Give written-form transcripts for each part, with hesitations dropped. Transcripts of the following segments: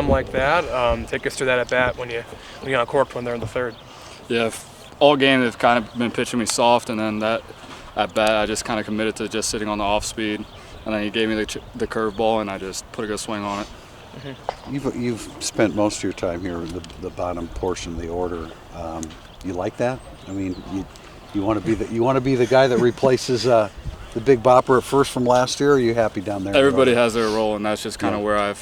Like that. Take us through that at bat when you got corked when they're in the third. Yeah, all game they've kind of been pitching me soft, and then that at bat I just kind of committed to just sitting on the off speed, and then he gave me the curveball, and I just put a good swing on it. Mm-hmm. You've spent most of your time here in the bottom portion of the order. You like that? I mean, you want to be the guy that replaces the big bopper at first from last year. Or are you happy down there? Everybody has their role, and that's just kind of where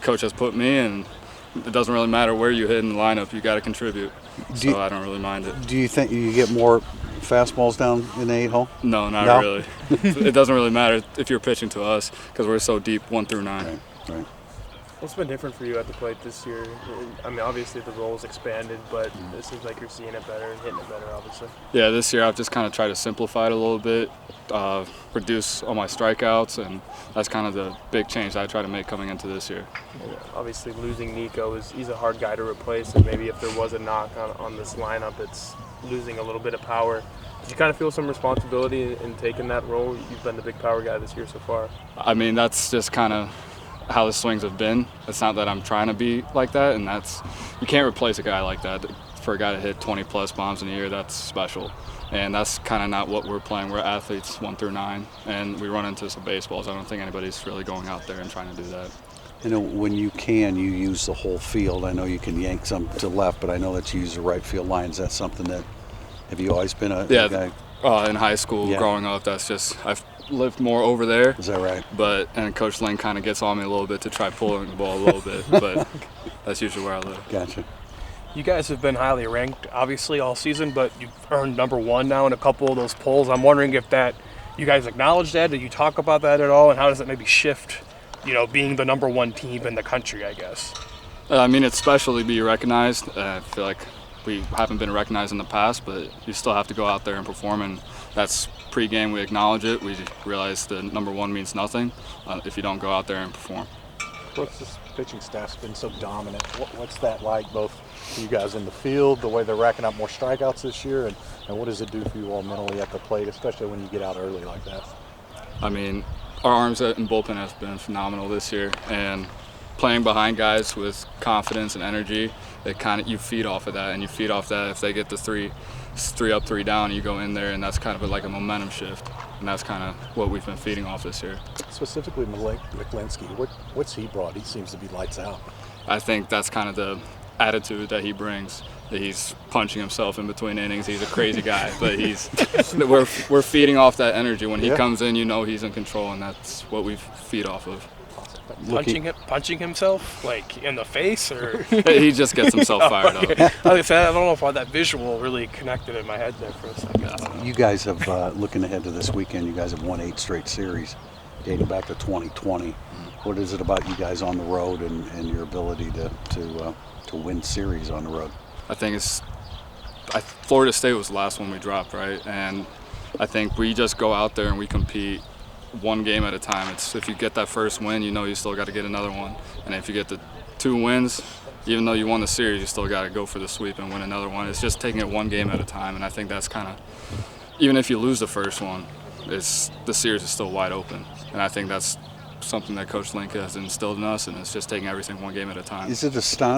coach has put me, and it doesn't really matter where you hit in the lineup. You got to contribute. So I don't really mind it. Do you think you get more fastballs down in the 8-hole? No, not really. It doesn't really matter if you're pitching to us because we're so deep 1 through 9. Right. What's been different for you at the plate this year? I mean, obviously the role's expanded, but it seems like you're seeing it better and hitting it better, obviously. Yeah, this year I've just kind of tried to simplify it a little bit, reduce all my strikeouts, and that's kind of the big change that I try to make coming into this year. Yeah, obviously losing Niko, he's a hard guy to replace, and maybe if there was a knock on this lineup, it's losing a little bit of power. Did you kind of feel some responsibility in taking that role? You've been the big power guy this year so far. I mean, that's just kind of how the swings have been. It's not that I'm trying to be like that, and you can't replace a guy like that. For a guy to hit 20+ bombs in a year, that's special. And that's kind of not what we're playing. We're athletes 1 through 9, and we run into some baseballs. I don't think anybody's really going out there and trying to do that. You know, when you use the whole field. I know you can yank some to left, but I know that you use the right field line. Is that something that, have you always been a guy? In high school, growing up, that's just, I've lived more over there. Is that right? And Coach Lane kind of gets on me a little bit to try pulling the ball a little bit, but that's usually where I live. Gotcha. You guys have been highly ranked, obviously, all season, but you've earned #1 now in a couple of those polls. I'm wondering if you guys acknowledge that. Did you talk about that at all, and how does it maybe shift, being the #1 team in the country, I guess? I mean, it's special to be recognized. I feel like we haven't been recognized in the past, but you still have to go out there and perform, and that's pre-game. We acknowledge it. We realize the #1 means nothing if you don't go out there and perform. Brooks, this pitching staff's been so dominant. What's that like, both for you guys in the field, the way they're racking up more strikeouts this year, and what does it do for you all mentally at the plate, especially when you get out early like that? I mean, our arms and bullpen has been phenomenal this year, and playing behind guys with confidence and energy, you feed off of that, and you feed off that if they get the three up, 3 down, you go in there, and that's kind of like a momentum shift, and that's kind of what we've been feeding off this year. Specifically McLinskey, what's he brought? He seems to be lights out. I think that's kind of the attitude that he brings, that he's punching himself in between innings. He's a crazy guy, but we're feeding off that energy. When he comes in, he's in control, and that's what we feed off of. Punching himself, like in the face, or he just gets himself fired up. Like I said, I don't know if that visual really connected in my head there for a second. You guys have, looking ahead to this weekend, you guys have won 8 straight series, dating back to 2020. What is it about you guys on the road and your ability to win series on the road? I think Florida State was the last one we dropped, right? And I think we just go out there and we compete one game at a time. If you get that first win, you still got to get another one. And if you get the 2 wins, even though you won the series, you still got to go for the sweep and win another one. It's just taking it one game at a time, and I think that's kind of, even if you lose the first one, the series is still wide open. And I think that's something that Coach Link has instilled in us, and it's just taking everything one game at a time. Is it astonishing